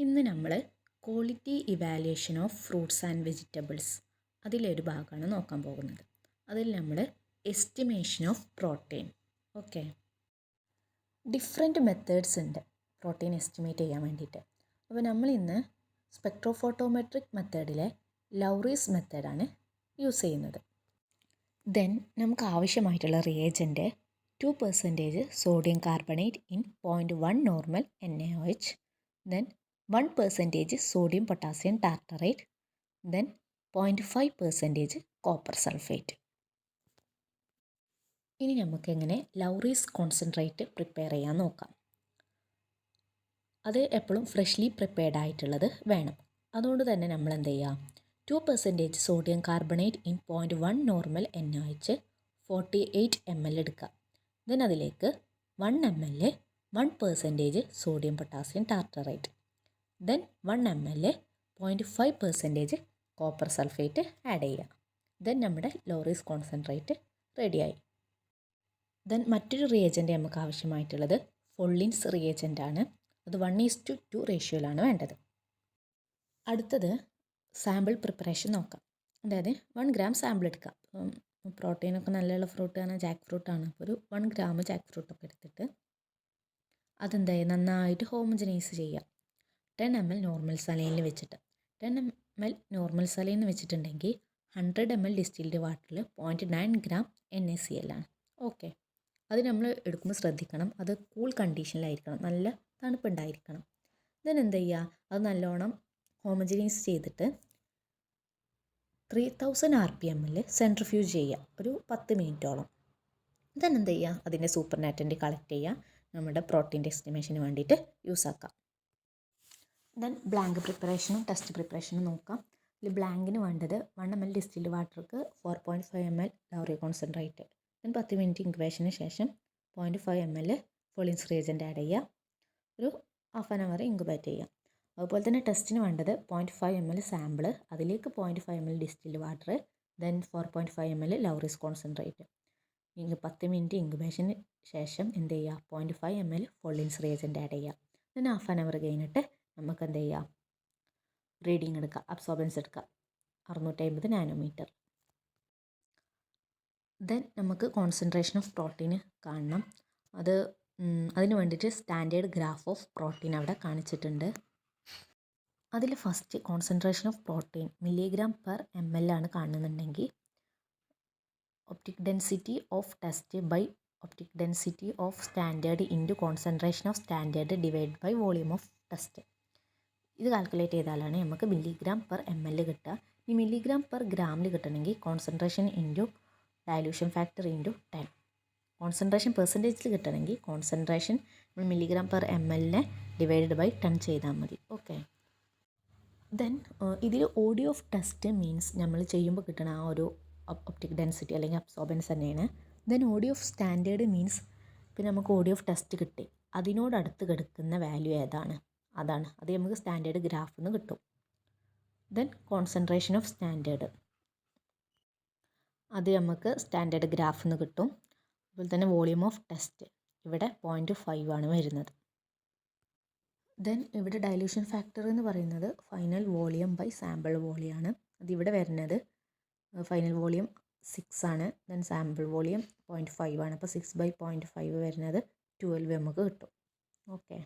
ഇന്ന് നമ്മൾ quality evaluation of fruits and vegetables അതിലൊരു ഭാഗമാണ് നോക്കാൻ പോകുന്നത്. അതിൽ നമ്മൾ estimation of protein. Okay, different methods ഉണ്ട് പ്രോട്ടീൻ എസ്റ്റിമേറ്റ് ചെയ്യാൻ വേണ്ടിയിട്ട്. അപ്പോൾ നമ്മൾ ഇന്ന് സ്പെക്ട്രോഫോട്ടോമെട്രിക് മെത്തേഡിലെ ലൗറീസ് മെത്തേഡാണ് യൂസ് ചെയ്യുന്നത്. ദെൻ നമുക്ക് ആവശ്യമായിട്ടുള്ള reagent 2% sodium carbonate in 0.1 normal NaOH, then 1% sodium potassium tartarate, then 0.5% copper sulphate. ഇനി നമുക്ക് എങ്ങനെ ലൗറീസ് കോൺസെൻട്രേറ്റ് പ്രിപ്പയർ ചെയ്യാൻ നോക്കാം. അത് എപ്പോഴും ഫ്രഷ്ലി പ്രിപ്പയർഡ് ആയിട്ടുള്ളത് വേണം. അതുകൊണ്ട് തന്നെ നമ്മൾ എന്ത് ചെയ്യുക, 2% sodium carbonate in 0.1 normal NaOH 48 ml എടുക്കുക. ദെൻ അതിലേക്ക് 1 ml 1% sodium potassium tartrate, then 1 ml 0.5% copper sulphate add ചെയ്യുക. ദെൻ നമ്മുടെ ലൗറീസ് കോൺസെൻട്രേറ്റ് റെഡിയായി. ദെൻ മറ്റൊരു റിയേജൻറ്റ് നമുക്ക് ആവശ്യമായിട്ടുള്ളത് ഫൊള്ളിൻസ് റിയേജൻ്റ് ആണ്. അത് 1:2 റേഷ്യോയിലാണ് വേണ്ടത്. അടുത്തത് സാമ്പിൾ പ്രിപ്പറേഷൻ നോക്കാം. അതായത് 1 gram സാമ്പിൾ എടുക്കാം. പ്രോട്ടീനൊക്കെ നല്ലുള്ള ഫ്രൂട്ടാണ്, ജാക്ക് ഫ്രൂട്ടാണ്. അപ്പോൾ ഒരു 1 gram ജാക്ക് ഫ്രൂട്ടൊക്കെ എടുത്തിട്ട് അതെന്തായി നന്നായിട്ട് ഹോമജനൈസ് ചെയ്യുക. 10 ml നോർമൽ സലൈനിൽ വെച്ചിട്ട് 10 ml നോർമൽ സലൈനിൽ വെച്ചിട്ടുണ്ടെങ്കിൽ 100 ml ഡിസ്റ്റിൽഡ് വാട്ടറിൽ 0.9 gram NaCl ആണ്. ഓക്കെ, അത് നമ്മൾ എടുക്കുമ്പോൾ ശ്രദ്ധിക്കണം, അത് കൂൾ കണ്ടീഷനിലായിരിക്കണം, നല്ല തണുപ്പുണ്ടായിരിക്കണം. ദെൻ എന്ത് ചെയ്യുക, അത് നല്ലോണം ഹോമജനൈസ് ചെയ്തിട്ട് 3000 RPM സെൻട്രിഫ്യൂജ് ചെയ്യുക ഒരു 10 മിനിറ്റോളം. ദെൻ എന്ത് ചെയ്യുക, അതിൻ്റെ സൂപ്പർ നാറ്റൻ്റ് കളക്ട് ചെയ്യുക, നമ്മുടെ പ്രോട്ടീൻ്റെ എസ്റ്റിമേഷന് വേണ്ടിയിട്ട് യൂസ് ആക്കാം. ദെൻ ബ്ലാങ്ക് പ്രിപ്പറേഷനും ടെസ്റ്റ് പ്രിപ്പറേഷനും നോക്കാം. ഇതിൽ ബ്ലാങ്കിന് വേണ്ടത് 1 ml ഡിസ്റ്റിൽഡ് വാട്ടർക്ക് 4.5 ml Lowry concentrate, then 10 minute ഇൻക്യുബേഷന് ശേഷം 0.5 ml ഫൊളിൻസ് റിയേജൻ്റ് ആഡ് ചെയ്യുക, ഒരു ഹാഫ് ആൻ അവർ ഇൻക്യുബേറ്റ് ചെയ്യുക. അതുപോലെ തന്നെ ടെസ്റ്റിന് വേണ്ടത് 0.5 ml സാമ്പിൾ, അതിലേക്ക് 0.5 ml distilled water, then 4.5 ml Lowry's concentrate. 10 minute ഇൻക്യുബേഷന് ശേഷം എന്ത് ചെയ്യുക, 0.5 ml ഫൊളിൻസ് റിയേജൻ്റ് ആഡ് ചെയ്യുക. ദെൻ ഹാഫ് ആൻ അവർ കഴിഞ്ഞിട്ട് നമുക്ക് എന്ത് ചെയ്യുക, റീഡിങ് എടുക്കുക, അബ്സോർബൻസ് എടുക്കുക 650 നാനോമീറ്റർ. ദെൻ നമുക്ക് കോൺസെൻട്രേഷൻ ഓഫ് പ്രോട്ടീൻ കാണണം. അതിന് വേണ്ടിയിട്ട് സ്റ്റാൻഡേർഡ് ഗ്രാഫ് ഓഫ് പ്രോട്ടീൻ അവിടെ കാണിച്ചിട്ടുണ്ട്. അതിൽ first concentration of protein mg/ml ആണ് കാണുന്നുണ്ടെങ്കിൽ optic density of test by optic density of standard into concentration of standard divide by volume of test. ഇത് കാൽക്കുലേറ്റ് ചെയ്താലാണ് നമുക്ക് mg/ml കിട്ടുക. ഈ mg/gram കിട്ടണമെങ്കിൽ concentration into dilution factor into 10. Concentration പെർസെൻറ്റേജിൽ കിട്ടണമെങ്കിൽ കോൺസെൻട്രേഷൻ mg/ml ഡിവൈഡഡ് ബൈ 10 ചെയ്താൽ മതി. ഓക്കെ, ദെൻ ഇതിൽ ഓഡിയോ ഓഫ് ടെസ്റ്റ് മീൻസ് നമ്മൾ ചെയ്യുമ്പോൾ കിട്ടുന്ന ആ ഒരു ഒപ്റ്റിക് ഡെൻസിറ്റി അല്ലെങ്കിൽ അബ്സോർബൻസ് തന്നെയാണ്. Then OD of standard means പിന്നെ നമുക്ക് ഓഡിയോ ഓഫ് ടെസ്റ്റ് കിട്ടി, അതിനോടടുത്ത് കിടക്കുന്ന വാല്യൂ ഏതാണ് അതാണ്, അത് നമുക്ക് സ്റ്റാൻഡേർഡ് ഗ്രാഫിൽ നിന്ന് കിട്ടും. ദെൻ കോൺസെൻട്രേഷൻ ഓഫ് സ്റ്റാൻഡേർഡ്, അത് നമുക്ക് സ്റ്റാൻഡേർഡ് ഗ്രാഫിൽ നിന്ന് കിട്ടും. അതുപോലെ തന്നെ വോളിയം ഓഫ് ടെസ്റ്റ് ഇവിടെ 0.5 ആണ് വരുന്നത്. ദെൻ ഇവിടെ ഡൈല്യൂഷൻ ഫാക്ടർ എന്ന് പറയുന്നത് final volume by sample volume ആണ്. അതിവിടെ വരുന്നത് ഫൈനൽ വോളിയം 6 ആണ്, ദെൻ സാമ്പിൾ വോളിയം 0.5 ആണ്. അപ്പോൾ 6/0.5 വരുന്നത് 12 നമുക്ക് കിട്ടും. ഓക്കെ.